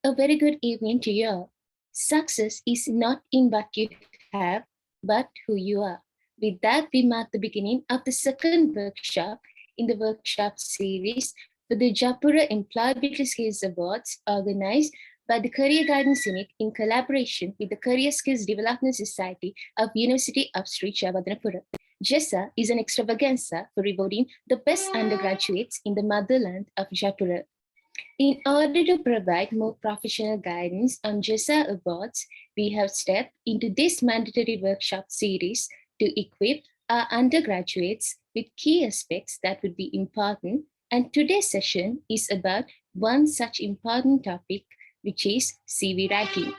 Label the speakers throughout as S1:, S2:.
S1: A very good evening to you all. Success is not in what you have, but who you are. With that, we mark the beginning of the second workshop in the workshop series for the JPURA Employability Skills Awards organized by the Career Guidance Unit in collaboration with the Career Skills Development Society of University of Sri Jawadanapura. JESA is an extravaganza for rewarding the best undergraduates in the motherland of Japura. In order to provide more professional guidance on JESA awards, we have stepped into this mandatory workshop series to equip our undergraduates with key aspects that would be important. And today's session is about one such important topic, which is CV writing.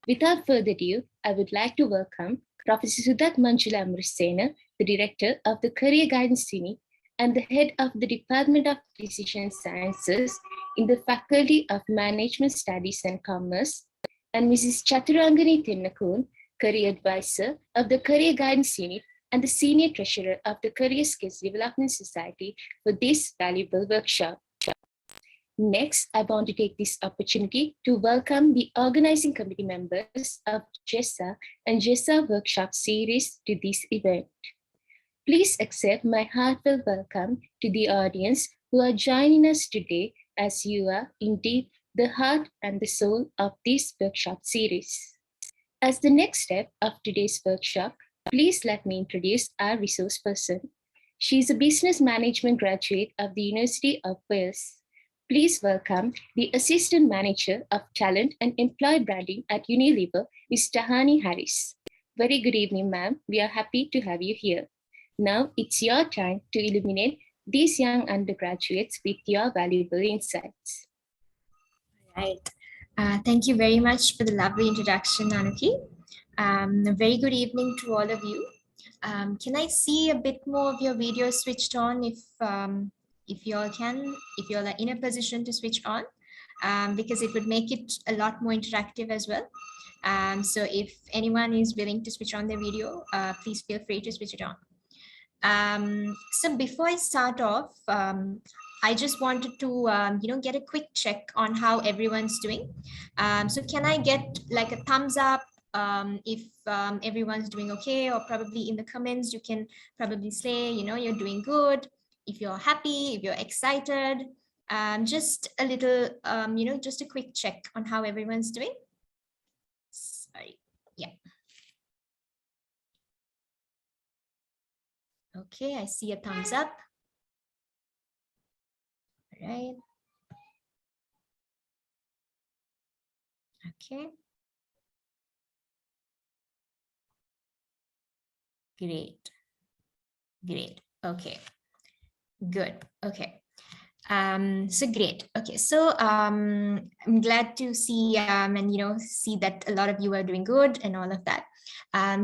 S1: Without further ado, I would like to welcome Professor Sudat Manjula Amrisena, the Director of the Career Guidance Unit and the head of the Department of Decision Sciences in the Faculty of Management Studies and Commerce, and Mrs. Chaturangani Thinnakun, Career Advisor of the Career Guidance Unit and the Senior Treasurer of the Career Skills Development Society for this valuable workshop. Next, I want to take this opportunity to welcome the organizing committee members of JESA and JESA Workshop Series to this event. Please accept my heartfelt welcome to the audience who are joining us today, as you are indeed the heart and the soul of this workshop series. As the next step of today's workshop, please let me introduce our resource person. She is a business management graduate of the University of Wales. Please welcome the Assistant Manager of Talent and Employee Branding at Unilever, Ms. Tahani Harris. Very good evening, ma'am. We are happy to have you here. Now it's your time to illuminate these young undergraduates with your valuable insights.
S2: All right. Thank you very much for the lovely introduction, Anuki. A very good evening to all of you. Can I see a bit more of your video switched on if you all can, if you all are in a position to switch on, because it would make it a lot more interactive as well. So if anyone is willing to switch on their video, please feel free to switch it on. So before I start off, I just wanted to, get a quick check on how everyone's doing. So can I get like a thumbs up if everyone's doing okay, or probably in the comments, you can probably say, you're doing good, if you're happy, if you're excited, just a little, just a quick check on how everyone's doing. Sorry, yeah. Okay, I see a thumbs up. All right. Okay. Great. Great. Okay. Good. Okay. So great. Okay. So I'm glad to see and see that a lot of you are doing good and all of that.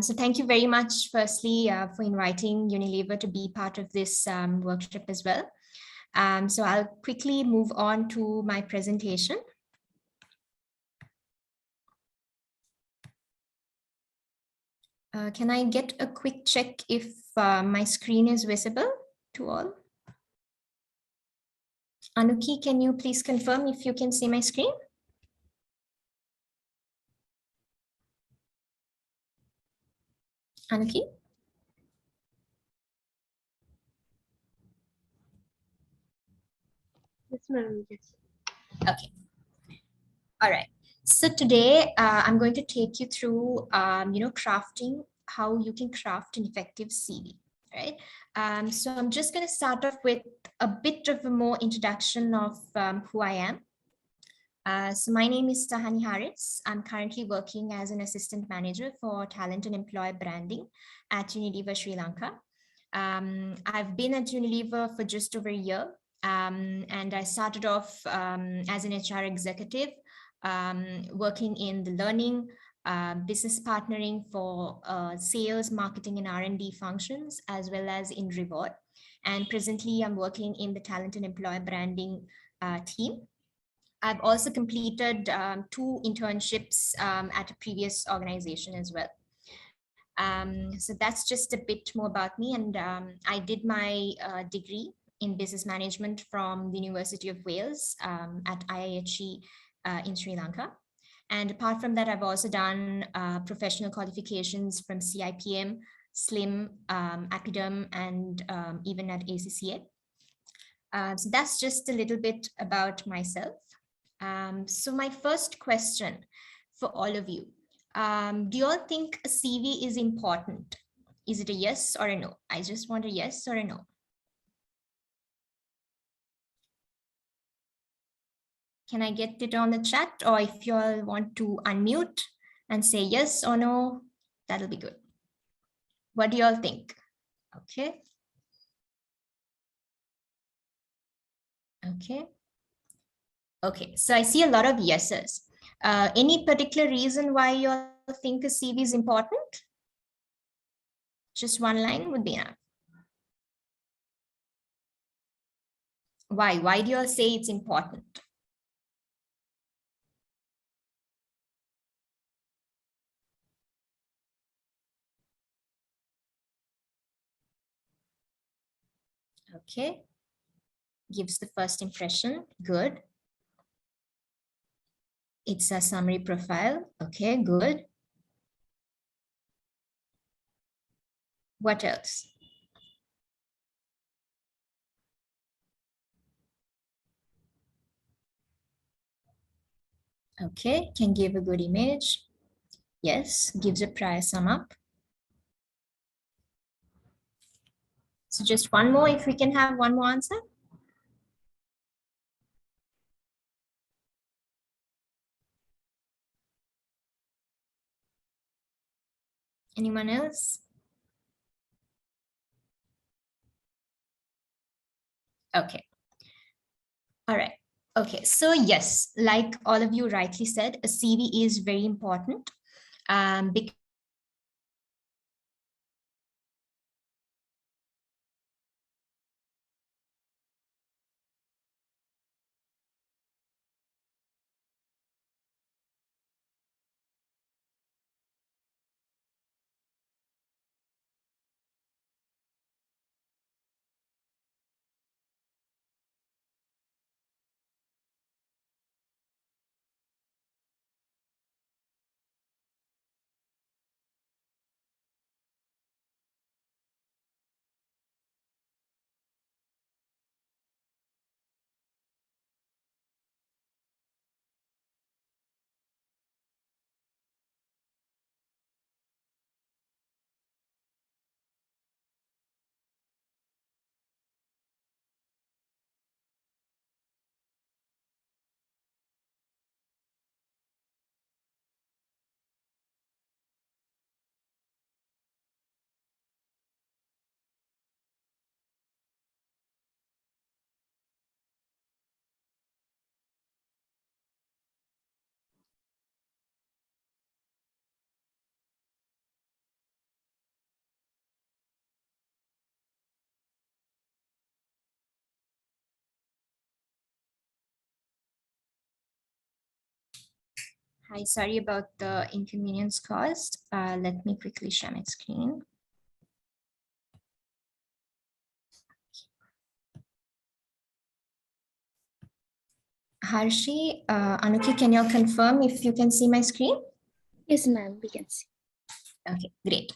S2: So thank you very much, firstly, for inviting Unilever to be part of this workshop as well. So I'll quickly move on to my presentation. Can I get a quick check if my screen is visible to all? Anuki, can you please confirm if you can see my screen? Anuki?
S3: Yes, ma'am. Yes.
S2: Okay. All right. So today I'm going to take you through, crafting, how you can craft an effective CV, right? So I'm just going to start off with a bit of a more introduction of who I am. So my name is Tahani Harris. I'm currently working as an assistant manager for talent and employer branding at Unilever Sri Lanka. I've been at Unilever for just over a year, and I started off as an HR executive, working in the learning, business partnering for sales, marketing, and R&D functions, as well as in reward. And presently, I'm working in the talent and employer branding team. I've also completed 2 internships at a previous organization as well. So that's just a bit more about me. And I did my degree in business management from the University of Wales at IIHE in Sri Lanka. And apart from that, I've also done professional qualifications from CIPM, SLIM, Academ, and even at ACCA. So that's just a little bit about myself. So my first question for all of you, do you all think a CV is important? Is it a yes or a no? I just want a yes or a no. Can I get it on the chat? Or if you all want to unmute and say yes or no, that'll be good. What do you all think? Okay. Okay. Okay, so I see a lot of yeses. Any particular reason why you all think a CV is important? Just one line would be enough. Why? Why do you all say it's important? Okay. Gives the first impression. Good. It's a summary profile. Okay, good. What else? Okay, can give a good image. Yes, gives a prior sum up. So just one more, if we can have one more answer. Anyone else? Okay. All right. Okay. So yes, like all of you rightly said, a CV is very important because hi, sorry about the inconvenience caused. Let me quickly share my screen. Harshi, Anuki, can you confirm if you can see my screen?
S1: Yes, ma'am, we can see.
S2: Okay, great.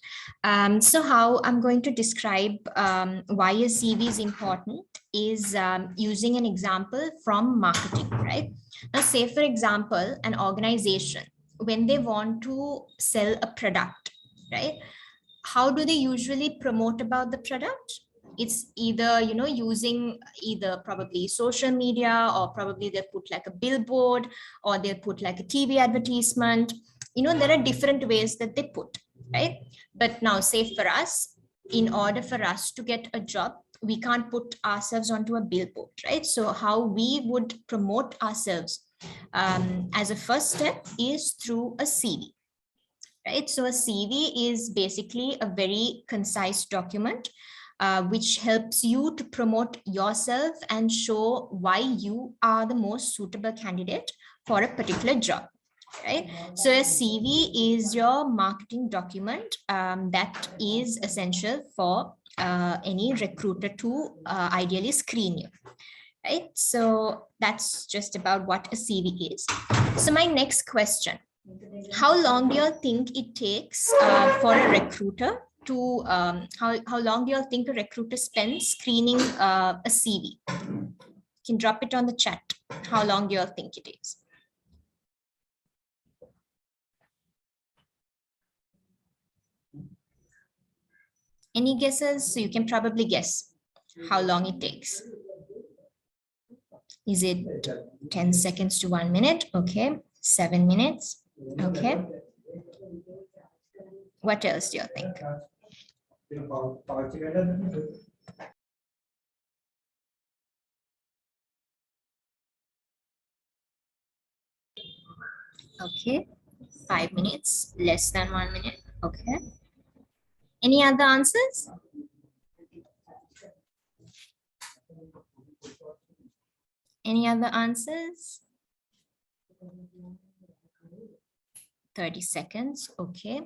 S2: So how I'm going to describe why a CV is important is using an example from marketing, right? Now, say, for example, an organization, when they want to sell a product, right? How do they usually promote about the product? It's either, using either probably social media, or probably they put like a billboard, or they put like a TV advertisement. There are different ways that they put, right? But now, say for us, in order for us to get a job, we can't put ourselves onto a billboard, right? So how we would promote ourselves as a first step is through a CV, right? So a CV is basically a very concise document which helps you to promote yourself and show why you are the most suitable candidate for a particular job. Right. So a CV is your marketing document that is essential for any recruiter to ideally screen you. right? So that's just about what a CV is. So my next question, how long do you think it takes for a recruiter to, how long do you think a recruiter spends screening a CV? You can drop it on the chat. How long do you think it is? Any guesses? So you can probably guess how long it takes. Is it 10 seconds to 1 minute? Okay. 7 minutes. Okay. What else do you think? Okay. 5 minutes, less than 1 minute. Okay. Any other answers? Any other answers? 30 seconds. Okay.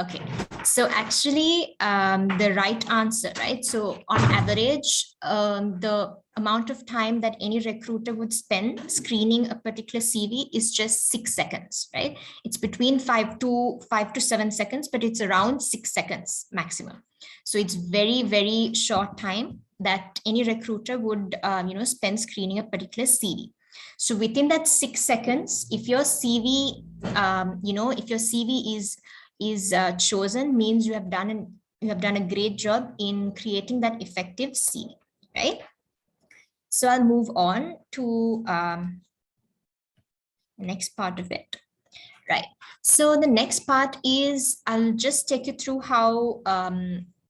S2: Okay, so actually the right answer, right? So on average, the amount of time that any recruiter would spend screening a particular CV is just 6 seconds, right? It's between 5 to 7 seconds, but it's around 6 seconds maximum. So it's very, very short time that any recruiter would, spend screening a particular CV. So within that 6 seconds, if your CV, if your CV is chosen, means you have done a great job in creating that effective CV, right? So I'll move on to the next part of it, right? So the next part is, I'll just take you through how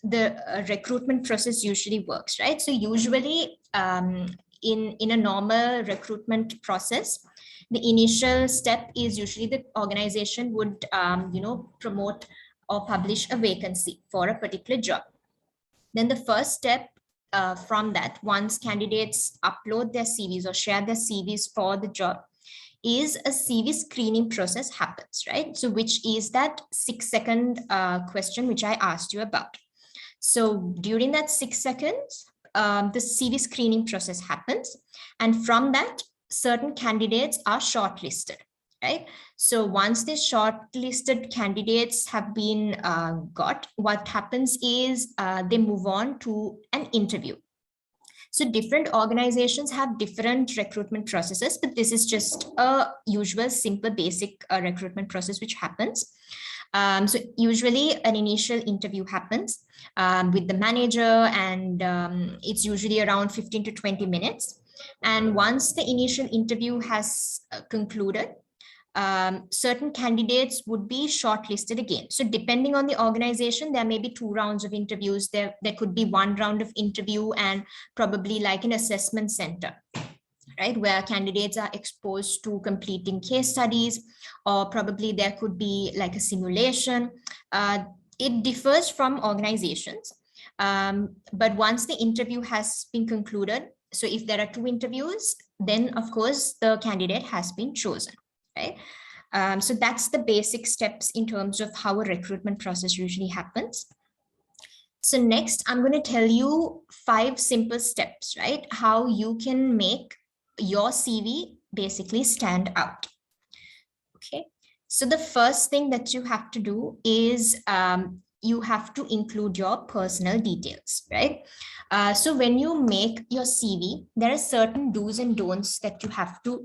S2: the recruitment process usually works, right? So usually in a normal recruitment process, the initial step is usually the organization would, promote or publish a vacancy for a particular job. Then the first step from that, once candidates upload their CVs or share their CVs for the job, is a CV screening process happens, right? So which is that 6-second question which I asked you about. So during that 6 seconds, the CV screening process happens. And from that, certain candidates are shortlisted, right? So once the shortlisted candidates have been got, what happens is they move on to an interview. So different organizations have different recruitment processes, but this is just a usual, simple, basic recruitment process which happens. So usually an initial interview happens with the manager, and it's usually around 15 to 20 minutes. And once the initial interview has concluded, certain candidates would be shortlisted again. So depending on the organization, there may be 2 rounds of interviews. There could be 1 round of interview and probably like an assessment center, right, where candidates are exposed to completing case studies, or probably there could be like a simulation. It differs from organizations. But once the interview has been concluded, so if there are 2 interviews, then of course the candidate has been chosen, right? So that's the basic steps in terms of how a recruitment process usually happens. So next, I'm going to tell you 5 simple steps, right? How you can make your CV basically stand out. Okay. So the first thing that you have to do is you have to include your personal details, right? So when you make your CV, there are certain do's and don'ts that you have to,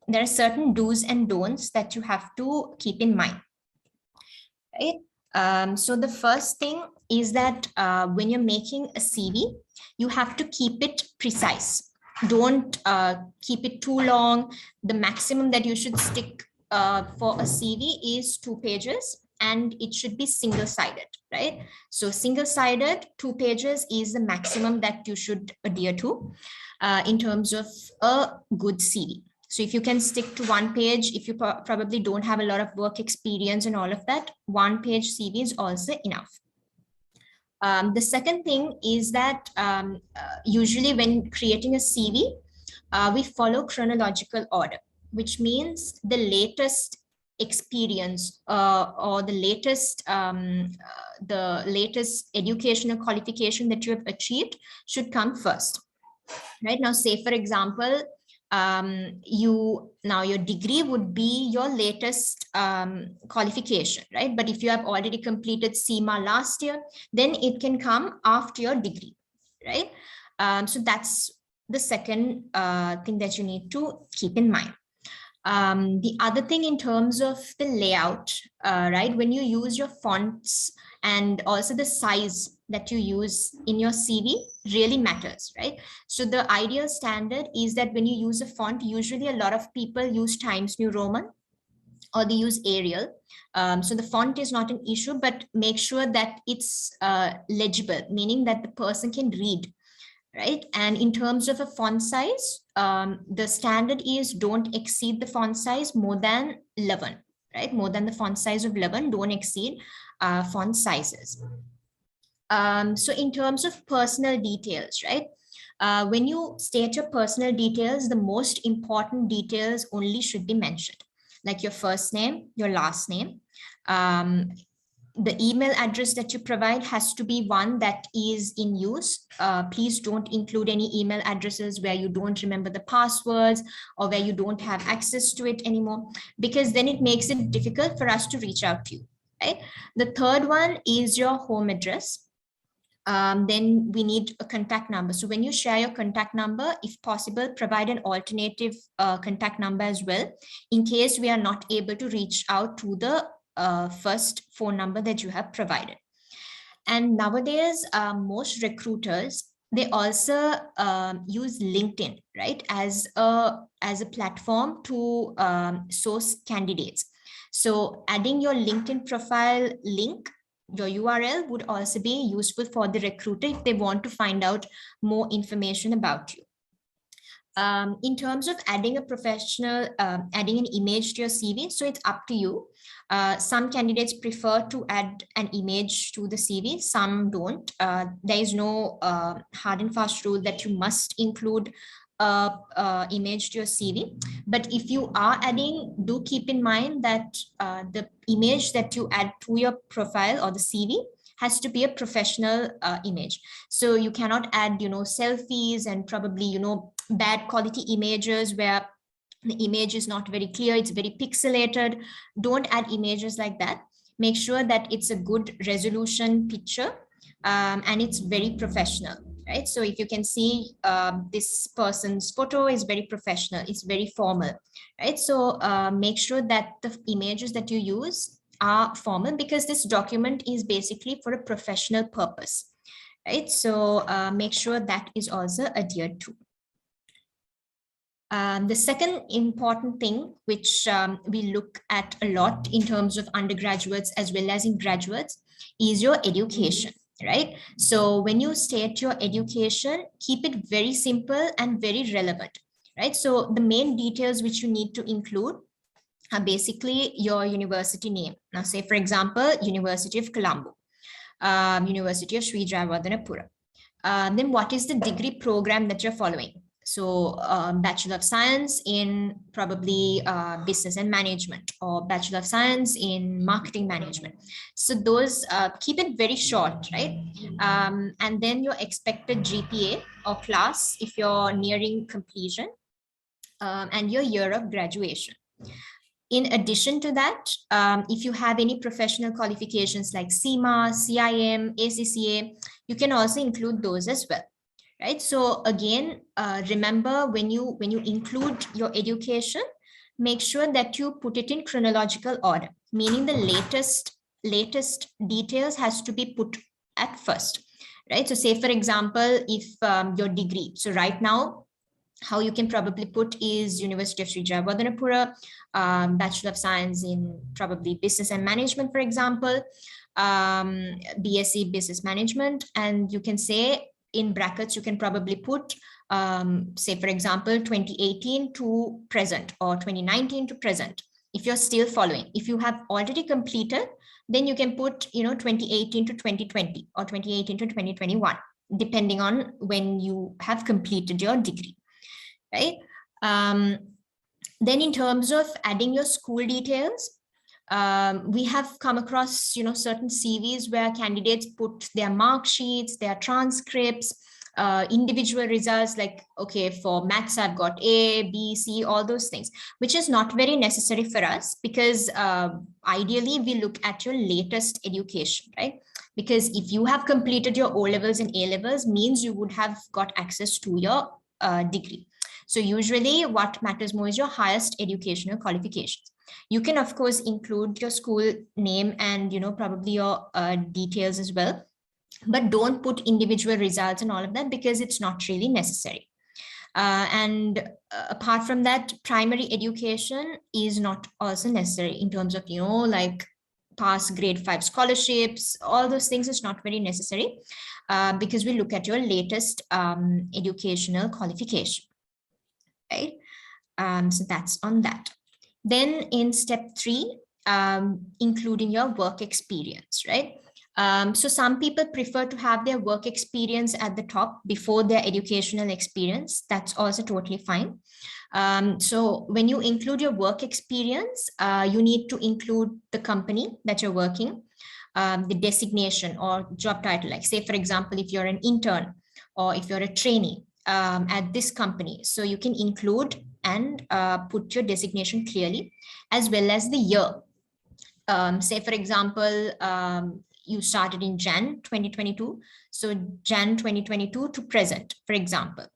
S2: there are certain do's and don'ts that you have to keep in mind, right? So the first thing is that when you're making a CV, you have to keep it precise. Don't keep it too long. The maximum that you should stick for a CV is 2 pages, and it should be single-sided, right? So single-sided, 2 pages is the maximum that you should adhere to in terms of a good CV. So if you can stick to 1 page, if you probably don't have a lot of work experience and all of that, 1 page CV is also enough. The second thing is that usually when creating a CV, we follow chronological order, which means the latest experience or the latest educational qualification that you have achieved should come first. Right now, say for example, your degree would be your latest qualification, right? But if you have already completed CIMA last year, then it can come after your degree, right? So that's the second thing that you need to keep in mind. The other thing in terms of the layout, right, when you use your fonts and also the size that you use in your CV really matters, right? So the ideal standard is that when you use a font, usually a lot of people use Times New Roman or they use Arial. So the font is not an issue, but make sure that it's legible, meaning that the person can read, right? And in terms of a font size, the standard is don't exceed the font size more than 11, right? More than the font size of 11, don't exceed font sizes. So in terms of personal details, right? When you state your personal details, the most important details only should be mentioned, like your first name, your last name. The email address that you provide has to be one that is in use. Please don't include any email addresses where you don't remember the passwords or where you don't have access to it anymore, because then it makes it difficult for us to reach out to you, right? The third one is your home address. Then we need a contact number. So when you share your contact number, if possible, provide an alternative contact number as well, in case we are not able to reach out to the first phone number that you have provided. And nowadays, most recruiters, they also use LinkedIn, right, as a platform to source candidates. So adding your LinkedIn profile link, your URL, would also be useful for the recruiter if they want to find out more information about you. In terms of adding a professional, adding an image to your CV, so it's up to you. Some candidates prefer to add an image to the CV, some don't. There is no hard and fast rule that you must include image to your CV. But if you are adding, do keep in mind that the image that you add to your profile or the CV has to be a professional image. So you cannot add, selfies and probably, bad quality images where the image is not very clear, it's very pixelated. Don't add images like that. Make sure that it's a good resolution picture and it's very professional, right? So if you can see this person's photo is very professional, it's very formal, right? So make sure that the images that you use are formal, because this document is basically for a professional purpose, right? So make sure that is also adhered to. The second important thing, which we look at a lot in terms of undergraduates as well as in graduates, is your education, right? So when you state your education, keep it very simple and very relevant, right? So the main details which you need to include are basically your university name. Now, say, for example, University of Colombo, University of Sri Jayawardhanapura. Then what is the degree program that you're following? So Bachelor of Science in probably Business and Management, or Bachelor of Science in Marketing Management. So those, keep it very short, right? And then your expected GPA or class if you're nearing completion, and your year of graduation. In addition to that, if you have any professional qualifications like CIMA, CIM, ACCA, you can also include those as well, right? So again, remember, when you include your education, make sure that you put it in chronological order, meaning the latest details has to be put at first, right? So say, for example, if your degree, so right now, how you can probably put is University of Sri Jayawardhanapura, Bachelor of Science in probably Business and Management, for example, BSc Business Management, and you can say in brackets, you can probably put, say, for example, 2018 to present or 2019 to present. If you're still following, if you have already completed, then you can put, 2018 to 2020 or 2018 to 2021, depending on when you have completed your degree. Right? Then in terms of adding your school details, We have come across, certain CVs where candidates put their mark sheets, their transcripts, individual results, like, okay, for maths, I've got A, B, C, all those things, which is not very necessary for us, because ideally we look at your latest education, right? Because if you have completed your O levels and A levels, means you would have got access to your degree. So usually what matters more is your highest educational qualifications. You can, of course, include your school name and, probably your details as well, but don't put individual results and all of that, because it's not really necessary. And apart from that, primary education is not also necessary in terms of, like pass grade 5 scholarships, all those things is not very necessary, because we look at your latest educational qualification, right? So that's on that. Then in step 3, including your work experience, right? So some people prefer to have their work experience at the top before their educational experience. That's also totally fine. So when you include your work experience, you need to include the company that you're working, the designation or job title. Like, say, for example, if you're an intern or if you're a trainee at this company, so you can include and put your designation clearly, as well as the year. Say, for example, you started in Jan 2022, so Jan 2022 to present, for example.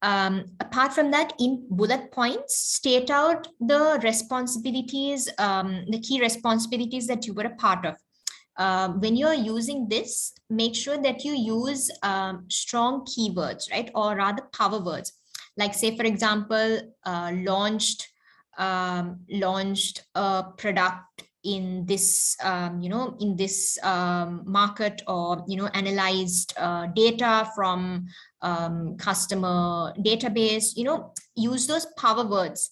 S2: Apart from that, in bullet points, state out the responsibilities, the key responsibilities that you were a part of. When you're using this, make sure that you use strong keywords, right? Or rather power words. Like, say, for example, launched a product in this, in this market, or, analyzed data from customer database, use those power words.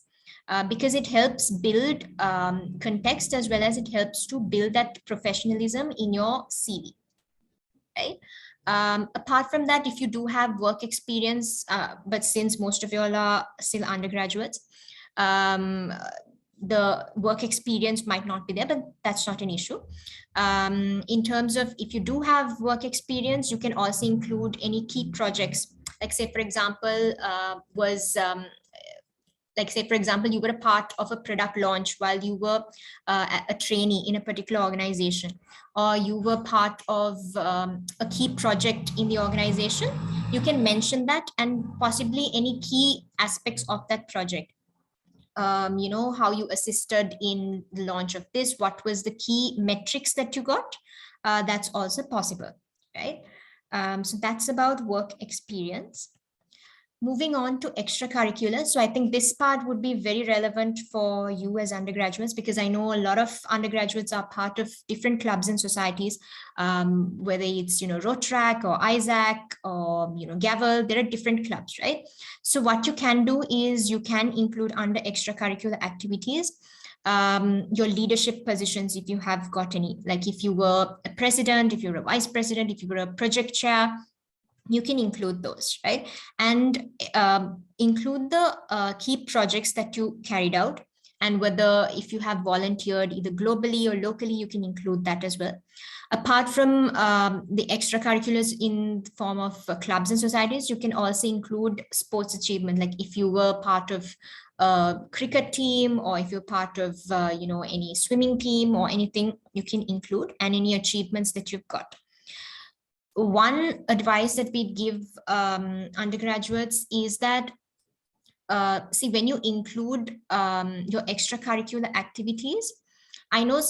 S2: Because it helps build context, as well as it helps to build that professionalism in your CV, right? Apart from that, if you do have work experience, but since most of you all are still undergraduates, the work experience might not be there, but that's not an issue. In terms of, if you do have work experience, you can also include any key projects. Like, say, for example, like, say, for example, you were a part of a product launch while you were a trainee in a particular organization, or you were part of a key project in the organization. You can mention that, and possibly any key aspects of that project. How you assisted in the launch of this, what was the key metrics that you got. That's also possible, right? So that's about work experience. Moving on to extracurricular. So I think this part would be very relevant for you as undergraduates, because I know a lot of undergraduates are part of different clubs and societies, whether it's, Rotaract or Isaac or, Gavel, there are different clubs, right? So what you can do is you can include under extracurricular activities, your leadership positions, if you have got any, like if you were a president, if you're a vice president, if you were a project chair, you can include those, right? And include the key projects that you carried out, and whether if you have volunteered either globally or locally, you can include that as well. Apart from the extracurriculars in the form of clubs and societies, you can also include sports achievement. Like if you were part of a cricket team, or if you're part of, any swimming team or anything, you can include, and any achievements that you've got. One advice that we give undergraduates is that, see, when you include your extracurricular activities, I know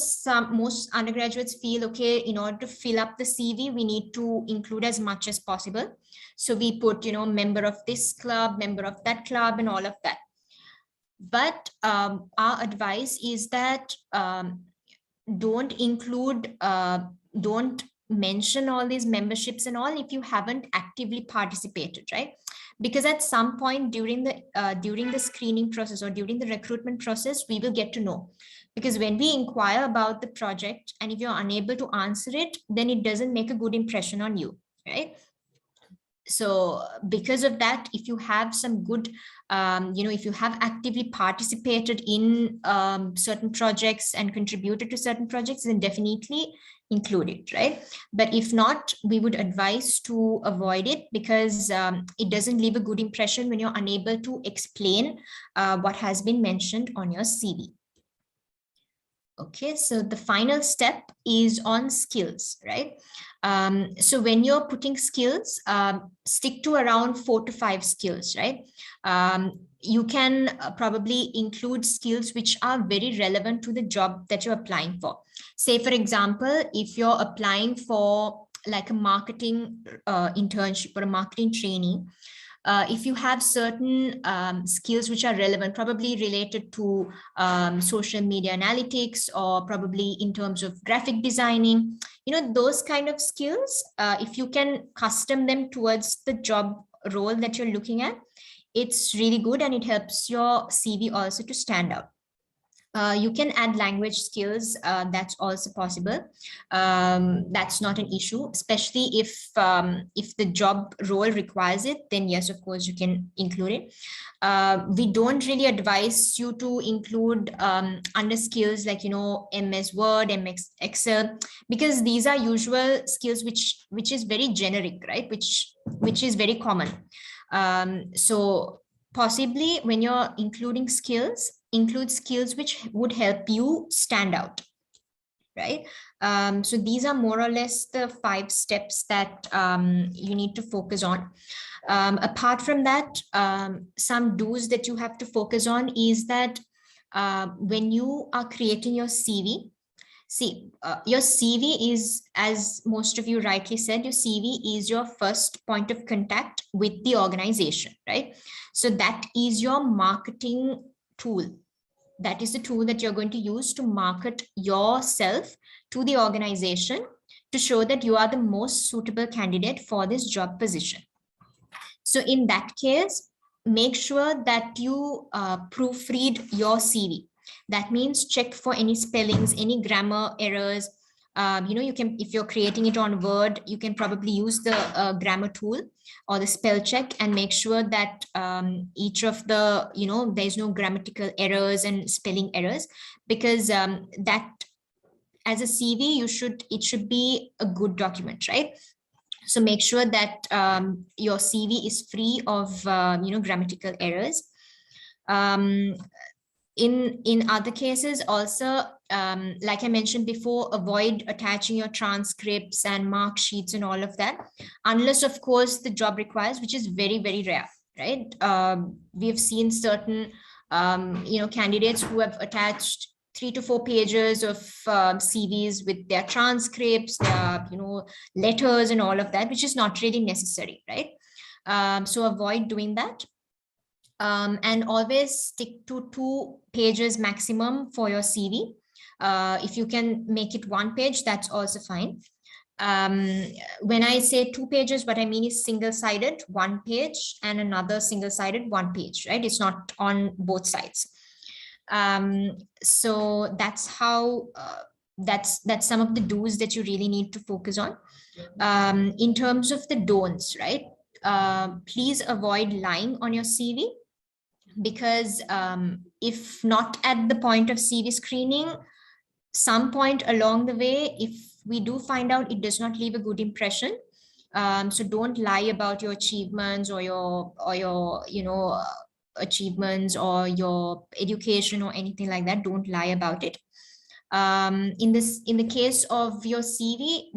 S2: most undergraduates feel, okay, in order to fill up the CV, we need to include as much as possible. So we put, member of this club, member of that club, and all of that. But our advice is that don't include, don't mention all these memberships and all if you haven't actively participated, right? Because at some point during the screening process or during the recruitment process, we will get to know. Because when we inquire about the project, and if you're unable to answer it, then it doesn't make a good impression on you, right? So because of that, if you have some good, if you have actively participated in certain projects and contributed to certain projects, then definitely include it, right? But if not, we would advise to avoid it, because it doesn't leave a good impression when you're unable to explain what has been mentioned on your CV. Okay, so the final step is on skills, right? So when you're putting skills, stick to around 4 to 5 skills, right? You can probably include skills which are very relevant to the job that you're applying for. Say, for example, if you're applying for like a marketing internship or a marketing training, if you have certain skills which are relevant, probably related to social media analytics, or probably in terms of graphic designing, those kind of skills, if you can custom them towards the job role that you're looking at, it's really good, and it helps your CV also to stand out. You can add language skills, that's also possible. That's not an issue, especially if the job role requires it, then yes, of course you can include it. We don't really advise you to include under skills like MS Word, MS Excel, because these are usual skills which is very generic, right? Which is very common. So possibly when you're including skills, include skills which would help you stand out, right? So these are more or less the 5 steps that you need to focus on. Apart from that, some do's that you have to focus on is that when you are creating your CV, your CV is, as most of you rightly said, your CV is your first point of contact with the organization, right? So that is your marketing tool. That is the tool that you're going to use to market yourself to the organization, to show that you are the most suitable candidate for this job position. So in that case, make sure that you proofread your CV. That means check for any spellings, any grammar errors. You can, if you're creating it on Word, you can probably use the grammar tool or the spell check, and make sure that each of the, there's no grammatical errors and spelling errors, because that, as a CV, it should be a good document, right? So make sure that your CV is free of grammatical errors. In other cases also, like I mentioned before, avoid attaching your transcripts and mark sheets and all of that, unless of course the job requires, which is very, very rare, right? We have seen certain candidates who have attached 3 to 4 pages of CVs with their transcripts, their letters and all of that, which is not really necessary, right? So avoid doing that. And always stick to 2 pages maximum for your CV. If you can make it 1 page, that's also fine. When I say 2 pages, what I mean is single-sided 1 page and another single-sided 1 page, right? It's not on both sides. So that's how that's some of the do's that you really need to focus on. In terms of the don'ts, right? Please avoid lying on your CV, because if not at the point of CV screening, some point along the way, if we do find out it does not leave a good impression, so don't lie about your achievements or your achievements or your education or anything like that. Don't lie about it. In the case of your CV,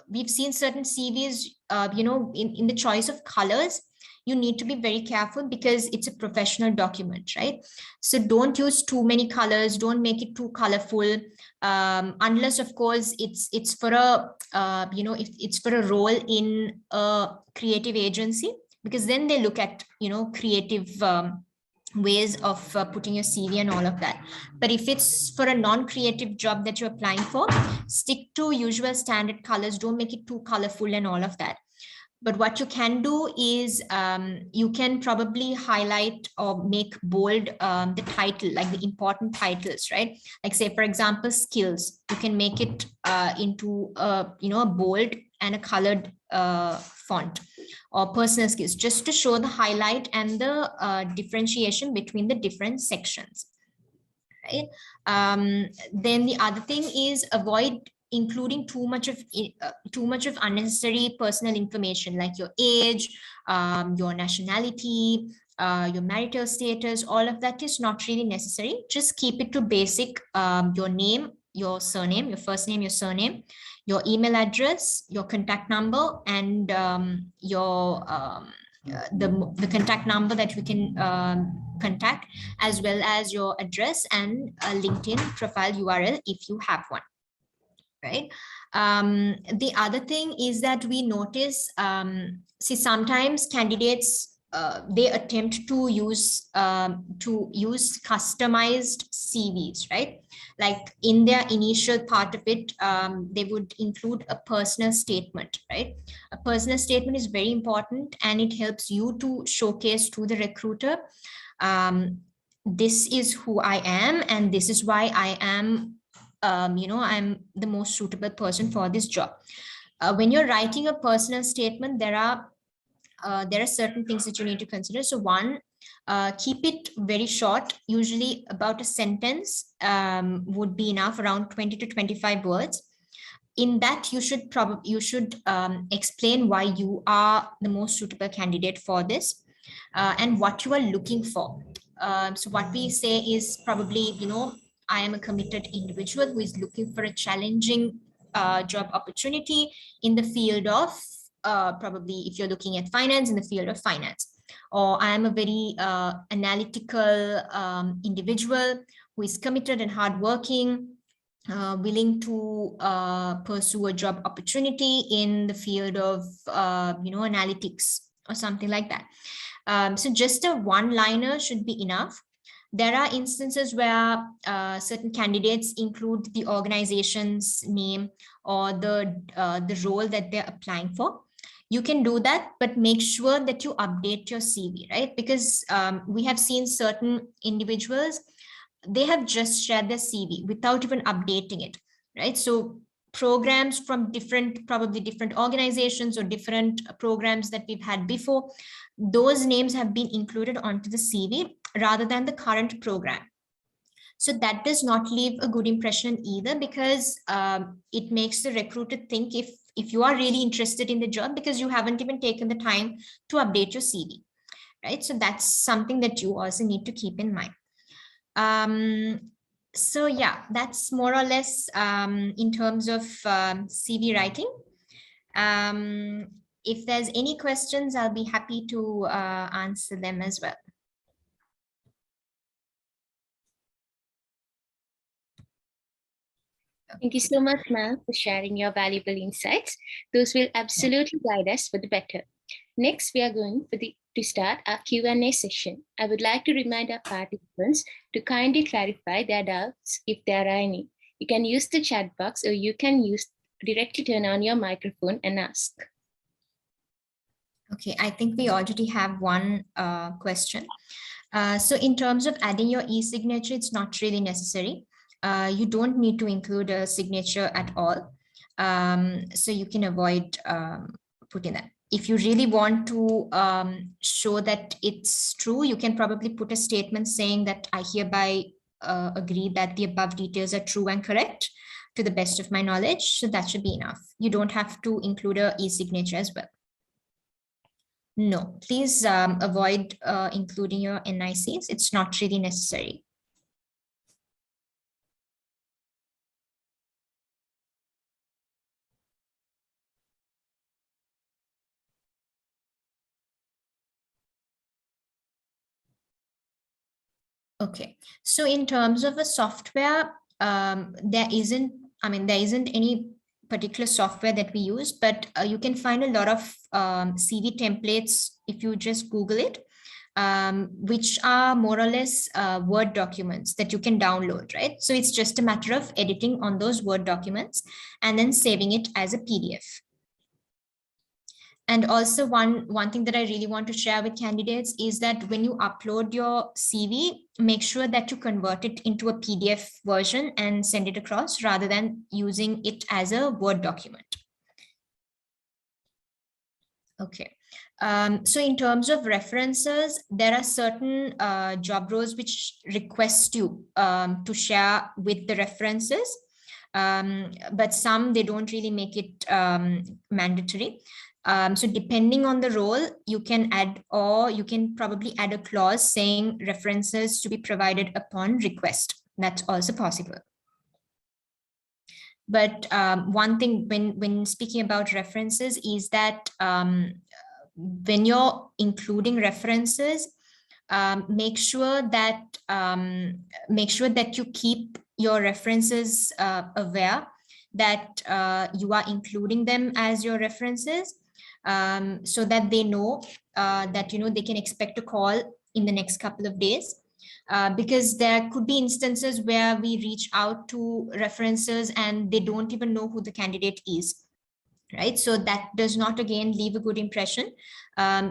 S2: we've seen certain CVs, in the choice of colors, you need to be very careful, because it's a professional document, right? So don't use too many colors, don't make it too colorful, unless of course it's for a if it's for a role in a creative agency, because then they look at creative ways of putting your CV and all of that. But if it's for a non-creative job that you're applying for, stick to usual standard colors, don't make it too colorful and all of that. But what you can do is you can probably highlight or make bold the title, like the important titles, right? Like say, for example, skills. You can make it into a bold and a colored font, or personal skills, just to show the highlight and the differentiation between the different sections, right? Then the other thing is avoid including too much of unnecessary personal information, like your age, your nationality, your marital status. All of that is not really necessary. Just keep it to basic, your name, your surname, your first name, your surname, your email address, your contact number, and the contact number that you can contact, as well as your address and a LinkedIn profile URL if you have one, right? The other thing is that we notice, see, sometimes candidates, they attempt to use customized CVs, right? Like in their initial part of it, they would include a personal statement, right? A personal statement is very important, and it helps you to showcase to the recruiter, this is who I am, and this is why I am, I'm the most suitable person for this job. When you're writing a personal statement, there are certain things that you need to consider. So one, keep it very short. Usually about a sentence would be enough, around 20 to 25 words. In that, you should explain why you are the most suitable candidate for this, and what you are looking for. So what we say is probably, I am a committed individual who is looking for a challenging job opportunity in the field of, probably if you're looking at finance, in the field of finance. Or I am a very analytical individual who is committed and hardworking, willing to pursue a job opportunity in the field of, analytics or something like that. So just a one-liner should be enough. There are instances where certain candidates include the organization's name or the role that they're applying for. You can do that, but make sure that you update your CV, right? Because we have seen certain individuals, they have just shared their CV without even updating it, right? So programs from probably different organizations or different programs that we've had before, those names have been included onto the CV rather than the current program. So that does not leave a good impression either, because it makes the recruiter think if you are really interested in the job, because you haven't even taken the time to update your CV, right? So that's something that you also need to keep in mind. So yeah, that's more or less in terms of CV writing. If there's any questions, I'll be happy to answer them as well.
S1: Thank you so much, ma'am, for sharing your valuable insights. Those will absolutely guide us for the better. Next, we are going to start our Q&A session. I would like to remind our participants to kindly clarify their doubts if there are any. You can use the chat box, or you can directly turn on your microphone and ask.
S2: Okay, I think we already have one question. So in terms of adding your e-signature, it's not really necessary. You don't need to include a signature at all. So you can avoid putting that. If you really want to show that it's true, you can probably put a statement saying that I hereby agree that the above details are true and correct to the best of my knowledge. So that should be enough. You don't have to include a e-signature as well. No, please avoid including your NICs. It's not really necessary. Okay, so in terms of a software, there isn't any particular software that we use, but you can find a lot of CV templates if you just Google it, which are more or less Word documents that you can download, right? So it's just a matter of editing on those Word documents and then saving it as a PDF. And also one thing that I really want to share with candidates is that when you upload your CV, make sure that you convert it into a PDF version and send it across rather than using it as a Word document. Okay. So in terms of references, there are certain job roles which request you to share with the references, but some they don't really make it mandatory. So depending on the role, you can add, or you can probably add a clause saying references to be provided upon request. That's also possible. But one thing when speaking about references is that when you're including references, make sure that you keep your references aware that you are including them as your references, so that they know that they can expect a call in the next couple of days. Because there could be instances where we reach out to references and they don't even know who the candidate is, right? So that does not again leave a good impression.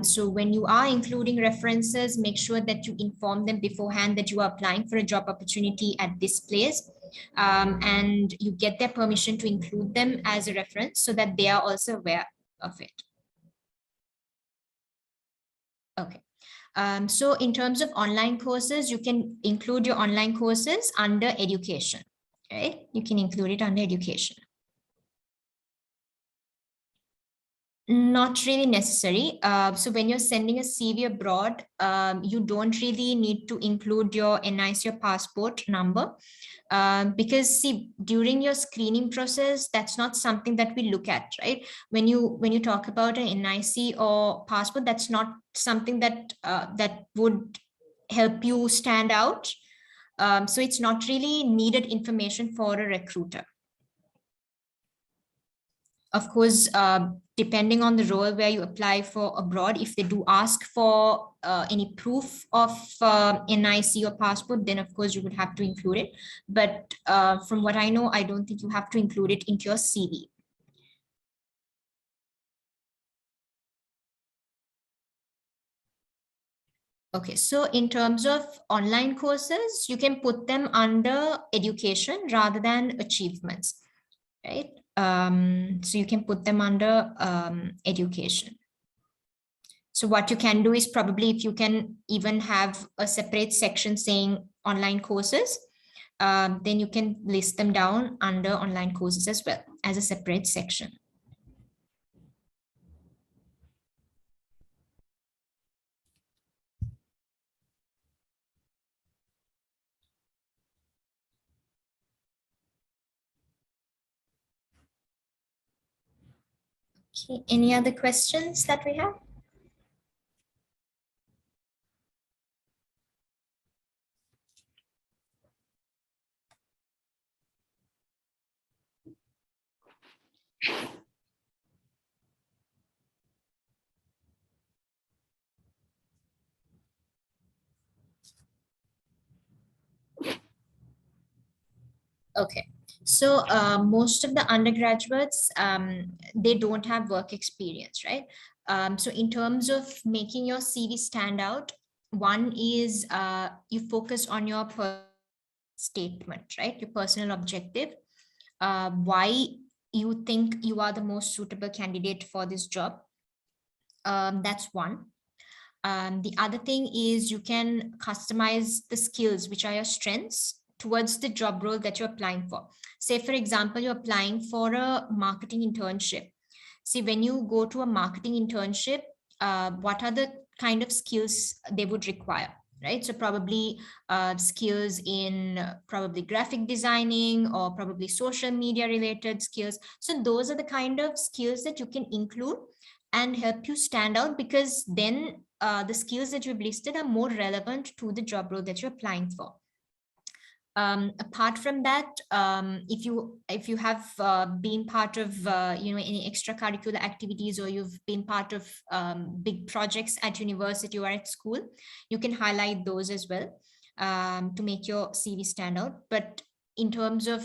S2: So when you are including references, make sure that you inform them beforehand that you are applying for a job opportunity at this place, and you get their permission to include them as a reference so that they are also aware of it. Okay. So in terms of online courses, you can include your online courses under education, right? You can include it under education. Not really necessary. So when you're sending a CV abroad, you don't really need to include your NIC or passport number, because see, during your screening process, that's not something that we look at, right? When you talk about an NIC or passport, that's not something that that would help you stand out. So it's not really needed information for a recruiter. Of course, depending on the role where you apply for abroad, if they do ask for any proof of NIC or passport, then of course you would have to include it. But from what I know, I don't think you have to include it into your CV. Okay, so in terms of online courses, you can put them under education rather than achievements, right? So you can put them under education. So what you can do is probably if you can even have a separate section saying online courses, then you can list them down under online courses as well as a separate section. Okay, any other questions that we have? Okay, so most of the undergraduates, they don't have work experience, right? So in terms of making your CV stand out, one is you focus on your statement, right? Your personal objective, why you think you are the most suitable candidate for this job. That's one. The other thing is you can customize the skills, which are your strengths, towards the job role that you're applying for. Say, for example, you're applying for a marketing internship. See, when you go to a marketing internship, what are the kind of skills they would require, right? So probably skills in probably graphic designing or probably social media related skills. So those are the kind of skills that you can include and help you stand out, because then the skills that you've listed are more relevant to the job role that you're applying for. Apart from that, if you have been part of any extracurricular activities, or you've been part of big projects at university or at school, you can highlight those as well to make your CV stand out. But in terms of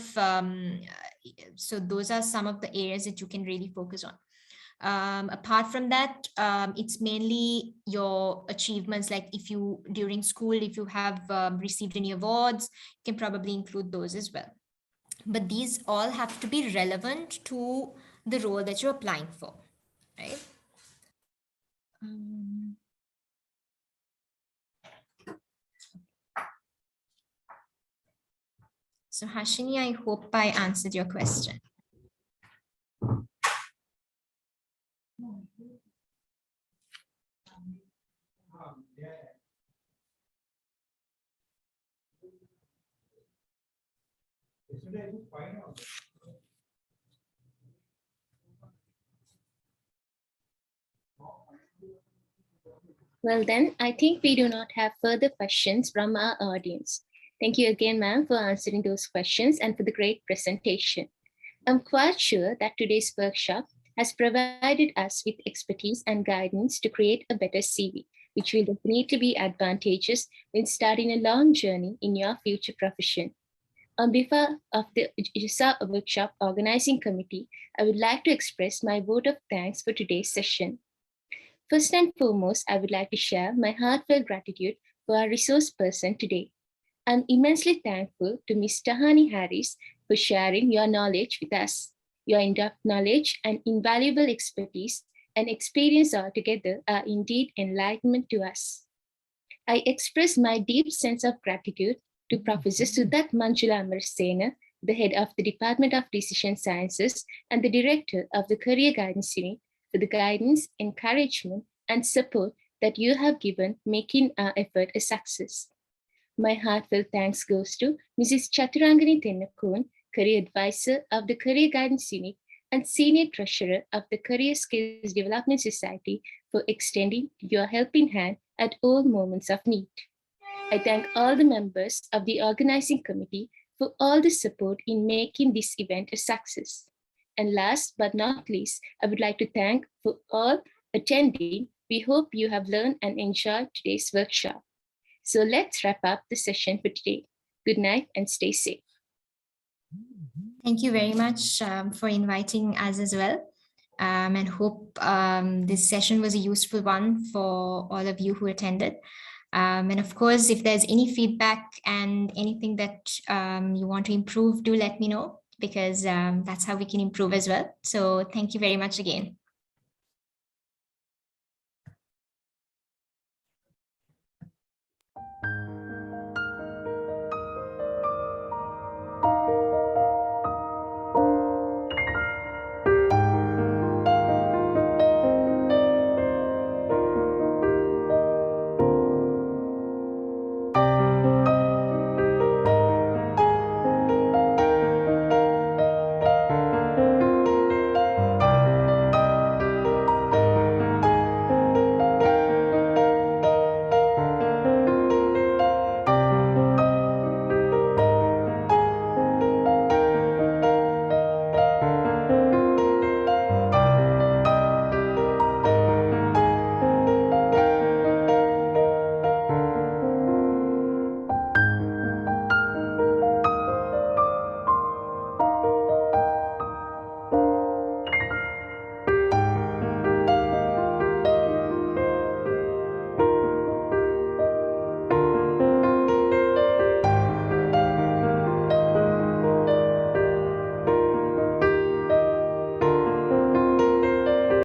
S2: so those are some of the areas that you can really focus on. Apart from that, it's mainly your achievements, like if you during school, if you have received any awards, you can probably include those as well. But these all have to be relevant to the role that you're applying for, right? So Hashini, I hope I answered your question.
S1: Well, then, I think we do not have further questions from our audience. Thank you again, ma'am, for answering those questions and for the great presentation. I'm quite sure that today's workshop has provided us with expertise and guidance to create a better CV, which will definitely be advantageous when starting a long journey in your future profession. On behalf of the JESA Workshop Organizing Committee, I would like to express my vote of thanks for today's session. First and foremost, I would like to share my heartfelt gratitude for our resource person today. I'm immensely thankful to Ms. Tahani Harris for sharing your knowledge with us. Your in-depth knowledge and invaluable expertise and experience altogether are indeed enlightenment to us. I express my deep sense of gratitude to Professor Sudat Manjula Amarasena, the head of the Department of Decision Sciences and the director of the Career Guidance Unit, for the guidance, encouragement, and support that you have given, making our effort a success. My heartfelt thanks goes to Mrs. Chaturangani Tennakun, Career Advisor of the Career Guidance Unit and Senior Treasurer of the Career Skills Development Society, for extending your helping hand at all moments of need. I thank all the members of the organizing committee for all the support in making this event a success. And last but not least, I would like to thank for all attending. We hope you have learned and enjoyed today's workshop. So let's wrap up the session for today. Good night and stay safe.
S2: Thank you very much for inviting us as well. And hope this session was a useful one for all of you who attended. And of course, if there's any feedback and anything that you want to improve, do let me know, because that's how we can improve as well. So thank you very much again.